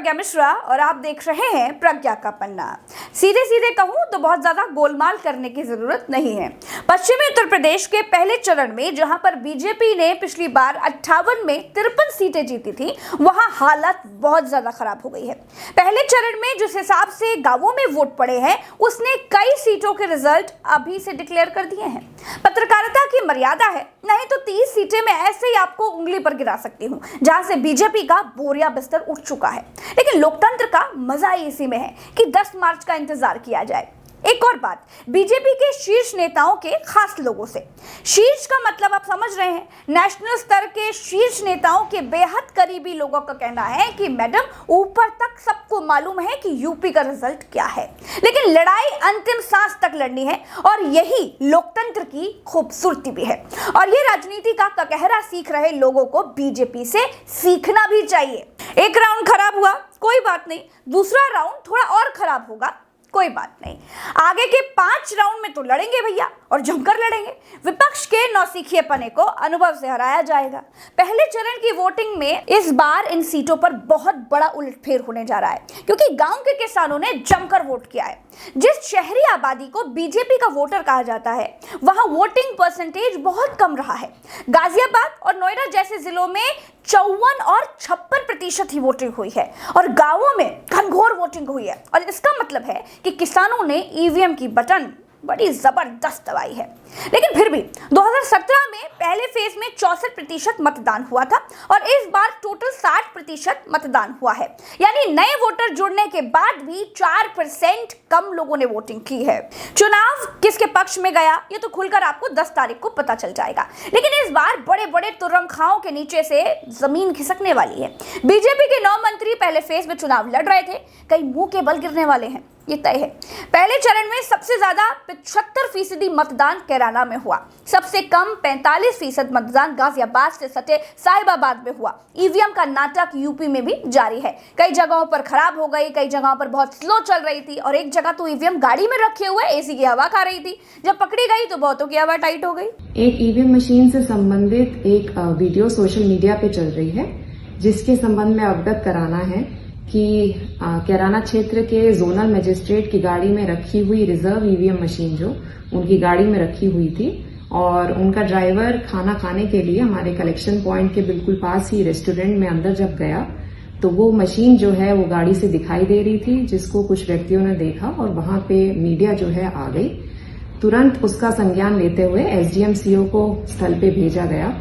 प्रज्ञा मिश्रा और आप देख रहे हैं प्रज्ञा का पन्ना। सीधे सीधे कहूं तो बहुत ज्यादा गोलमाल करने की जरूरत नहीं है। पश्चिमी उत्तर प्रदेश के पहले चरण में जहां पर बीजेपी ने पिछली बार 58 में 53 सीटें जीती थी, वहां हालत बहुत ज्यादा खराब हो गई है। पहले चरण में जिस हिसाब से गांवों में वोट पड़े हैं, उसने कई सीटों के रिजल्ट अभी से डिक्लेयर कर दिए हैं। पत्रकारिता की मर्यादा है, नहीं तो 30 सीटें मैं ऐसे ही आपको उंगली पर गिरा सकती हूं, जहां से बीजेपी का बोरिया बिस्तर उठ चुका है। लेकिन लोकतंत्र का मजा ही इसी में है कि 10 मार्च का इंतजार किया जाए। एक और बात, बीजेपी के शीर्ष नेताओं के खास लोगों से। शीर्ष का मतलब आप समझ रहे हैं, नेशनल स्तर के शीर्ष नेताओं के बेहद करीबी लोगों का कहना है कि मैडम ऊपर तक सबको मालूम है कि यूपी का रिजल्ट क्या है, लेकिन लड़ाई अंतिम सांस तक लड़नी है और यही लोकतंत्र की खूबसूरती भी है। और ये राजनीति का ककहरा सीख रहे लोगों को बीजेपी से सीखना भी चाहिए। एक राउंड खराब हुआ, कोई बात नहीं, दूसरा राउंड थोड़ा और खराब होगा, कोई बात नहीं, आगे के 5 राउंड में तो लड़ेंगे भैया, और जमकर लड़ेंगे। विपक्ष के नौसिखिएपने को अनुभव से हराया जाएगा। पहले चरण की वोटिंग में इस बार इन सीटों पर बहुत बड़ा उलटफेर होने जा रहा है, क्योंकि गांव के किसानों ने जमकर वोट किया है। जिस शहरी आबादी को बीजेपी का वोटर कहा जाता है, वहां वोटिंग परसेंटेज बहुत कम रहा है। गाजियाबाद और नोएडा जैसे जिलों में 54 और 56% ही वोटिंग हुई है, और गांवों में घनघोर वोटिंग हुई है। और इसका मतलब है कि किसानों ने ईवीएम की बटन बड़ी जबरदस्त दबाई है। लेकिन फिर भी 2017 में पहले फेज में 64% मतदान हुआ था, और इस बार टोटल 60% मतदान हुआ है। यानी नए वोटर जुड़ने के बाद भी 4% कम लोगों ने वोटिंग की है। चुनाव किसके पक्ष में गया, ये तो खुलकर आपको 10 तारीख को पता चल जाएगा। लेकिन इस बार बड़े बड़े तुरंखाओं के नीचे से जमीन खिसकने वाली है। बीजेपी के 9 मंत्री पहले फेज में चुनाव लड़ रहे थे, कई मुंह के बल गिरने वाले हैं, ये तय है। पहले चरण में सबसे ज्यादा 75% मतदान कैराना में हुआ, सबसे कम 45% मतदान गाजियाबाद से सटे साहिबाबाद में हुआ। ईवीएम का नाटक यूपी में भी जारी है। कई जगहों पर खराब हो गई, कई जगहों पर बहुत स्लो चल रही थी, और एक जगह तो ईवीएम गाड़ी में रखे हुए एसी की हवा खा रही थी। जब पकड़ी गई तो बहुतों की हवा टाइट हो गई। एक ईवीएम मशीन से संबंधित एक वीडियो सोशल मीडिया पे चल रही है, जिसके संबंध में अवगत कराना है कि कैराना क्षेत्र के जोनल मजिस्ट्रेट की गाड़ी में रखी हुई रिजर्व ईवीएम मशीन जो उनकी गाड़ी में रखी हुई थी, और उनका ड्राइवर खाना खाने के लिए हमारे कलेक्शन पॉइंट के बिल्कुल पास ही रेस्टोरेंट में अंदर जब गया, तो वो मशीन जो है वो गाड़ी से दिखाई दे रही थी, जिसको कुछ व्यक्तियों ने देखा और वहां पे मीडिया जो है आ गई। तुरंत उसका संज्ञान लेते हुए एसडीएम सीओ को स्थल पे भेजा गया।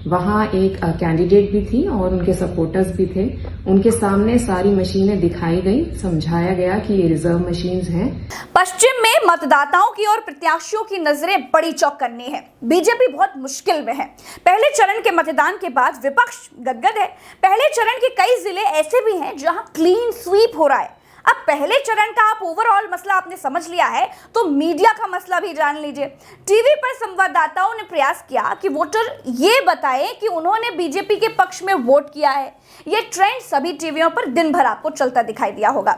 वहां एक कैंडिडेट भी थी और उनके सपोर्टर्स भी थे। उनके सामने सारी मशीनें दिखाई गई, समझाया गया कि ये रिजर्व मशीन्स हैं। पश्चिम में मतदाताओं की और प्रत्याशियों की नजरें बड़ी चौकन्नी है। बीजेपी बहुत मुश्किल में है। पहले चरण के मतदान के बाद विपक्ष गदगद है। पहले चरण के कई जिले ऐसे भी हैं जहां क्लीन स्वीप हो रहा है। अब पहले चरण का आप ओवरऑल मसला आपने समझ लिया है, तो मीडिया का मसला भी जान लीजिए। टीवी पर संवाददाताओं ने प्रयास किया कि वोटर ये बताएं कि उन्होंने बीजेपी के पक्ष में वोट किया है। ये ट्रेंड सभी टीवियों पर दिन भर आपको चलता दिखाई दिया होगा।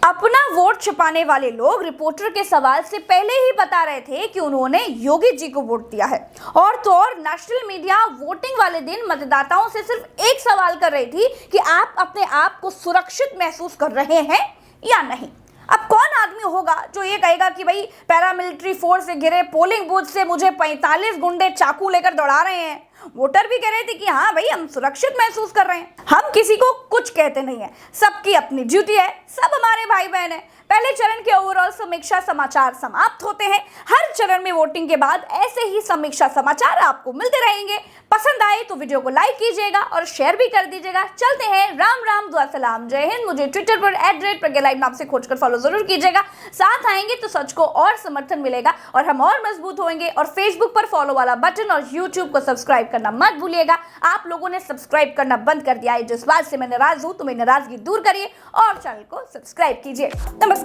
अपना वोट छिपाने वाले लोग रिपोर्टर के सवाल से पहले ही बता रहे थे कि उन्होंने योगी जी को वोट दिया है। और तो और नेशनल मीडिया वोटिंग वाले दिन मतदाताओं से सिर्फ एक सवाल कर रही थी कि आप अपने आप को सुरक्षित महसूस कर रहे हैं या नहीं। अब कौन आदमी होगा जो ये कहेगा कि भाई पैरामिलिट्री फोर्स से घिरे पोलिंग बूथ से मुझे 45 गुंडे चाकू लेकर दौड़ा रहे हैं। वोटर भी कह रहे थे कि हाँ भाई हम सुरक्षित महसूस कर रहे हैं। हम किसी को कुछ कहते नहीं है, सबकी अपनी ड्यूटी है, सब हमारे भाई बहन है। पहले चरण के ओवरऑल समीक्षा समाचार समाप्त होते हैं। हर चरण में वोटिंग के बाद ऐसे ही समीक्षा समाचार आपको मिलते रहेंगे। पसंद आए तो वीडियो को लाइक कीजिएगा और शेयर भी कर दीजिएगा। चलते हैं, राम राम, दुआ सलाम, जय हिंद। मुझे ट्विटर पर @प्रज्ञा नाम से खोजकर फॉलो जरूर कीजिएगा। साथ आएंगे तो सच को और समर्थन मिलेगा और हम और मजबूत होंगे। और फेसबुक पर फॉलो वाला बटन और यूट्यूब को सब्सक्राइब करना मत भूलिएगा। आप लोगों ने सब्सक्राइब करना बंद कर दिया है, जिस बात से मैं नाराज हूं, तो मेरी नाराजगी दूर करिए और चैनल को सब्सक्राइब कीजिए। नमस्कार।